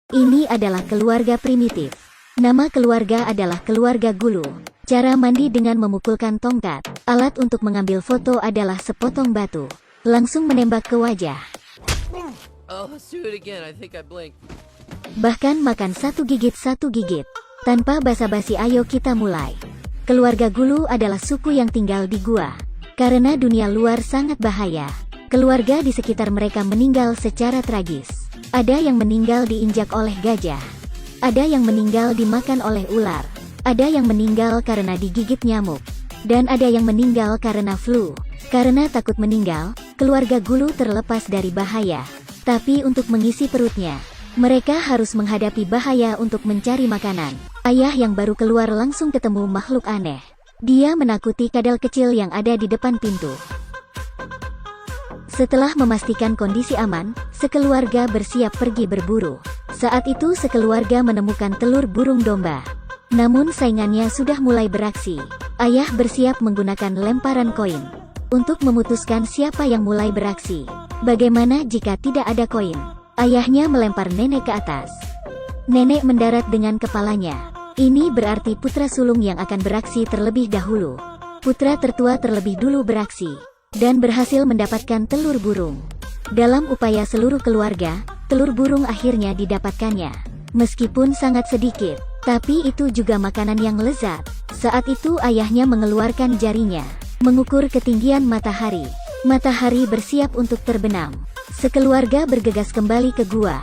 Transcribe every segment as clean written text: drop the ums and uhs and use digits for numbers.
Ini adalah keluarga primitif. Nama keluarga adalah keluarga Gulu. Cara mandi dengan memukulkan tongkat. Alat untuk mengambil foto adalah sepotong batu. Langsung menembak ke wajah. Oh, let's do it again. I think I blinked. Bahkan makan satu gigit. Tanpa basa-basi ayo kita mulai. Keluarga Gulu adalah suku yang tinggal di gua. Karena dunia luar sangat bahaya, keluarga di sekitar mereka meninggal secara tragis. Ada yang meninggal diinjak oleh gajah. Ada yang meninggal dimakan oleh ular. Ada yang meninggal karena digigit nyamuk. Dan ada yang meninggal karena flu. Karena takut meninggal, keluarga Gulu terlepas dari bahaya. Tapi untuk mengisi perutnya, mereka harus menghadapi bahaya untuk mencari makanan. Ayah yang baru keluar langsung ketemu makhluk aneh. Dia menakuti kadal kecil yang ada di depan pintu. Setelah memastikan kondisi aman, sekeluarga bersiap pergi berburu. Saat itu sekeluarga menemukan telur burung domba. Namun saingannya sudah mulai beraksi. Ayah bersiap menggunakan lemparan koin untuk memutuskan siapa yang mulai beraksi. Bagaimana jika tidak ada koin? Ayahnya melempar nenek ke atas. Nenek mendarat dengan kepalanya. Ini berarti putra sulung yang akan beraksi terlebih dahulu. Putra tertua terlebih dulu beraksi dan berhasil mendapatkan telur burung. Dalam upaya seluruh keluarga, telur burung akhirnya didapatkannya. Meskipun sangat sedikit, tapi itu juga makanan yang lezat. Saat itu ayahnya mengeluarkan jarinya, mengukur ketinggian matahari. Matahari bersiap untuk terbenam. Sekeluarga bergegas kembali ke gua.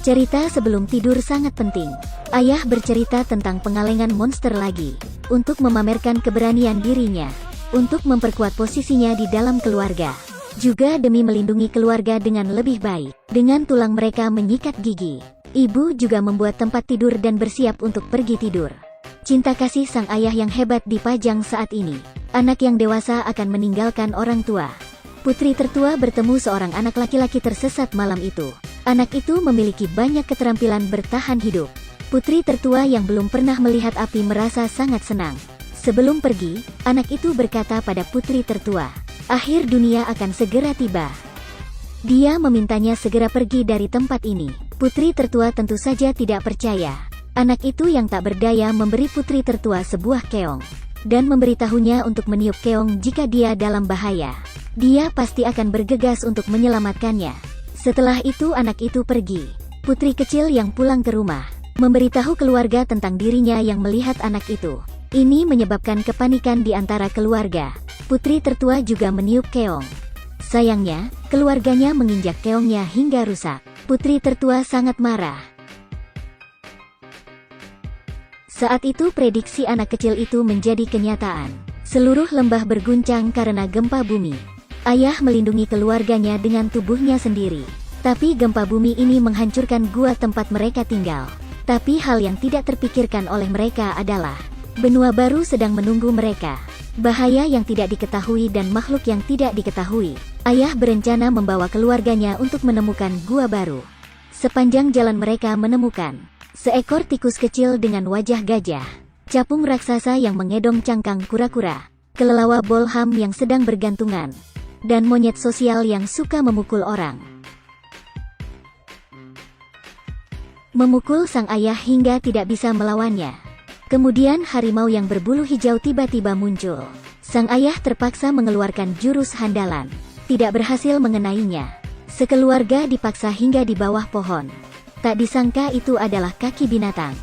Cerita sebelum tidur sangat penting. Ayah bercerita tentang pengalengan monster lagi, untuk memamerkan keberanian dirinya, untuk memperkuat posisinya di dalam keluarga, juga demi melindungi keluarga dengan lebih baik. Dengan tulang mereka menyikat gigi, ibu juga membuat tempat tidur dan bersiap untuk pergi tidur. Cinta kasih sang ayah yang hebat dipajang saat ini. Anak yang dewasa akan meninggalkan orang tua. Putri tertua bertemu seorang anak laki-laki tersesat malam itu. Anak itu memiliki banyak keterampilan bertahan hidup. Putri tertua yang belum pernah melihat api merasa sangat senang. Sebelum pergi, anak itu berkata pada putri tertua, akhir dunia akan segera tiba. Dia memintanya segera pergi dari tempat ini. Putri tertua tentu saja tidak percaya. Anak itu yang tak berdaya memberi putri tertua sebuah keong, dan memberitahunya untuk meniup keong jika dia dalam bahaya. Dia pasti akan bergegas untuk menyelamatkannya. Setelah itu anak itu pergi. Putri kecil yang pulang ke rumah, memberitahu keluarga tentang dirinya yang melihat anak itu. Ini menyebabkan kepanikan di antara keluarga. Putri tertua juga meniup keong. Sayangnya, keluarganya menginjak keongnya hingga rusak. Putri tertua sangat marah. Saat itu prediksi anak kecil itu menjadi kenyataan. Seluruh lembah berguncang karena gempa bumi. Ayah melindungi keluarganya dengan tubuhnya sendiri. Tapi gempa bumi ini menghancurkan gua tempat mereka tinggal. Tapi hal yang tidak terpikirkan oleh mereka adalah benua baru sedang menunggu mereka. Bahaya yang tidak diketahui dan makhluk yang tidak diketahui. Ayah berencana membawa keluarganya untuk menemukan gua baru. Sepanjang jalan mereka menemukan seekor tikus kecil dengan wajah gajah, capung raksasa yang mengedong cangkang kura-kura, kelelawar bolham yang sedang bergantungan, dan monyet sosial yang suka memukul orang. Memukul sang ayah hingga tidak bisa melawannya. Kemudian harimau yang berbulu hijau tiba-tiba muncul. Sang ayah terpaksa mengeluarkan jurus handalan. Tidak berhasil mengenainya. Sekeluarga dipaksa hingga di bawah pohon. Tak disangka itu adalah kaki binatang.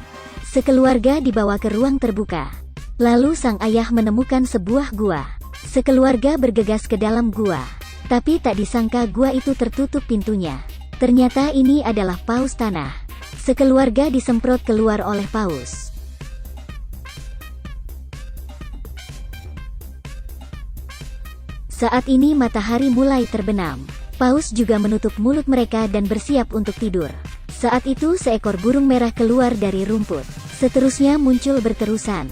Sekeluarga dibawa ke ruang terbuka. Lalu sang ayah menemukan sebuah gua. Sekeluarga bergegas ke dalam gua. Tapi tak disangka gua itu tertutup pintunya. Ternyata ini adalah paus tanah. Sekeluarga disemprot keluar oleh paus. Saat ini matahari mulai terbenam. Paus juga menutup mulut mereka dan bersiap untuk tidur. Saat itu seekor burung merah keluar dari rumput. Seterusnya muncul berterusan.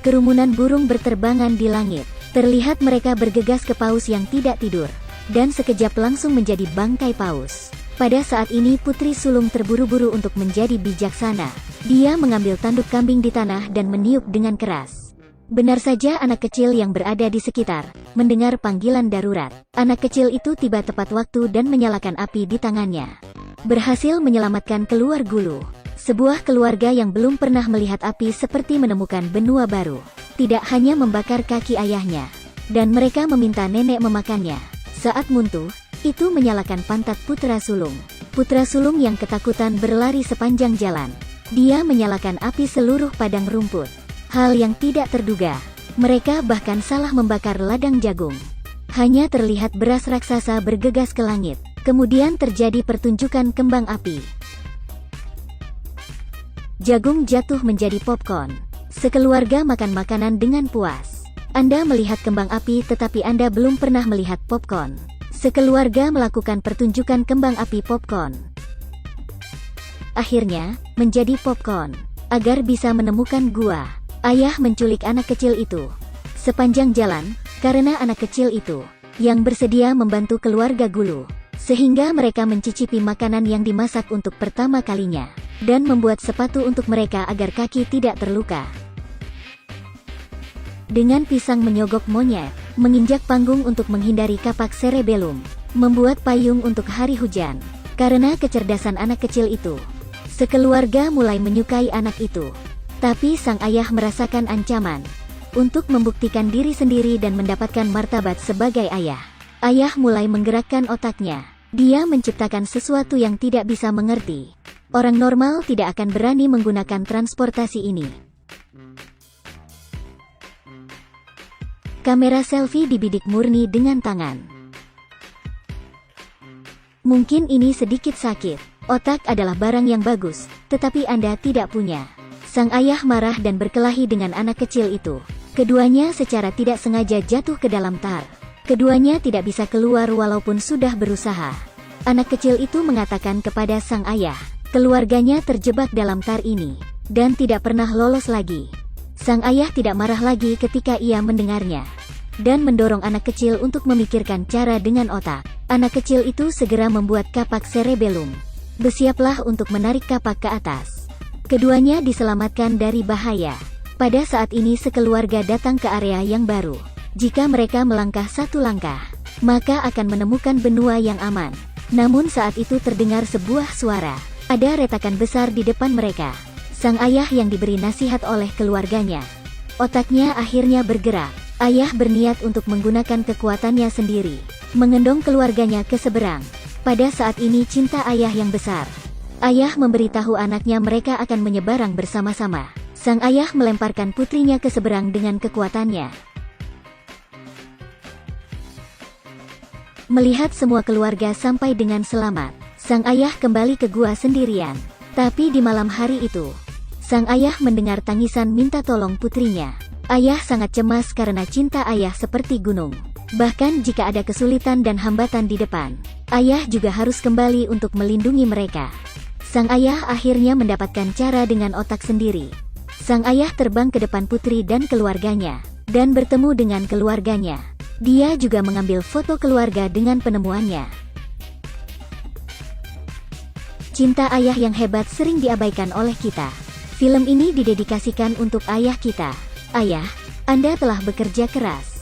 Kerumunan burung berterbangan di langit. Terlihat mereka bergegas ke paus yang tidak tidur. Dan sekejap langsung menjadi bangkai paus. Pada saat ini putri sulung terburu-buru untuk menjadi bijaksana. Dia mengambil tanduk kambing di tanah dan meniup dengan keras. Benar saja anak kecil yang berada di sekitar mendengar panggilan darurat. Anak kecil itu tiba tepat waktu dan menyalakan api di tangannya. berhasil menyelamatkan keluar Gulu. Sebuah keluarga yang belum pernah melihat api seperti menemukan benua baru. Tidak hanya membakar kaki ayahnya, dan mereka meminta nenek memakannya. Saat Muntu itu menyalakan pantat putra sulung. Putra sulung yang ketakutan berlari sepanjang jalan. Dia menyalakan api seluruh padang rumput. Hal yang tidak terduga, mereka bahkan salah membakar ladang jagung. Hanya terlihat beras raksasa bergegas ke langit. Kemudian terjadi pertunjukan kembang api. Jagung jatuh menjadi popcorn. Sekeluarga makan makanan dengan puas. Anda melihat kembang api tetapi Anda belum pernah melihat popcorn. Sekeluarga melakukan pertunjukan kembang api popcorn. Akhirnya, menjadi popcorn. Agar bisa menemukan gua, ayah menculik anak kecil itu. Sepanjang jalan, karena anak kecil itu yang bersedia membantu keluarga Gulu, sehingga mereka mencicipi makanan yang dimasak untuk pertama kalinya, dan membuat sepatu untuk mereka agar kaki tidak terluka. Dengan pisang menyogok monyet, menginjak panggung untuk menghindari kapak cerebellum, membuat payung untuk hari hujan. Karena kecerdasan anak kecil itu, sekeluarga mulai menyukai anak itu. Tapi sang ayah merasakan ancaman untuk membuktikan diri sendiri dan mendapatkan martabat sebagai ayah. Ayah mulai menggerakkan otaknya. Dia menciptakan sesuatu yang tidak bisa mengerti. Orang normal tidak akan berani menggunakan transportasi ini. Kamera selfie dibidik murni dengan tangan. Mungkin ini sedikit sakit. Otak adalah barang yang bagus, tetapi Anda tidak punya. Sang ayah marah dan berkelahi dengan anak kecil itu. Keduanya secara tidak sengaja jatuh ke dalam tar. Keduanya tidak bisa keluar walaupun sudah berusaha. Anak kecil itu mengatakan kepada sang ayah, keluarganya terjebak dalam tar ini, dan tidak pernah lolos lagi. Sang ayah tidak marah lagi ketika ia mendengarnya, dan mendorong anak kecil untuk memikirkan cara dengan otak. Anak kecil itu segera membuat kapak cerebellum. Bersiaplah untuk menarik kapak ke atas. Keduanya diselamatkan dari bahaya. Pada saat ini sekeluarga datang ke area yang baru. Jika mereka melangkah satu langkah, maka akan menemukan benua yang aman. Namun saat itu terdengar sebuah suara. Ada retakan besar di depan mereka. Sang ayah yang diberi nasihat oleh keluarganya. Otaknya akhirnya bergerak. Ayah berniat untuk menggunakan kekuatannya sendiri, mengendong keluarganya ke seberang. Pada saat ini cinta ayah yang besar. Ayah memberitahu anaknya mereka akan menyeberang bersama-sama. Sang ayah melemparkan putrinya ke seberang dengan kekuatannya. Melihat semua keluarga sampai dengan selamat, sang ayah kembali ke gua sendirian. Tapi di malam hari itu, sang ayah mendengar tangisan minta tolong putrinya. Ayah sangat cemas karena cinta ayah seperti gunung. Bahkan jika ada kesulitan dan hambatan di depan, ayah juga harus kembali untuk melindungi mereka. Sang ayah akhirnya mendapatkan cara dengan otak sendiri. Sang ayah terbang ke depan putri dan keluarganya, dan bertemu dengan keluarganya. Dia juga mengambil foto keluarga dengan penemuannya. Cinta ayah yang hebat sering diabaikan oleh kita. Film ini didedikasikan untuk ayah kita. Ayah, Anda telah bekerja keras.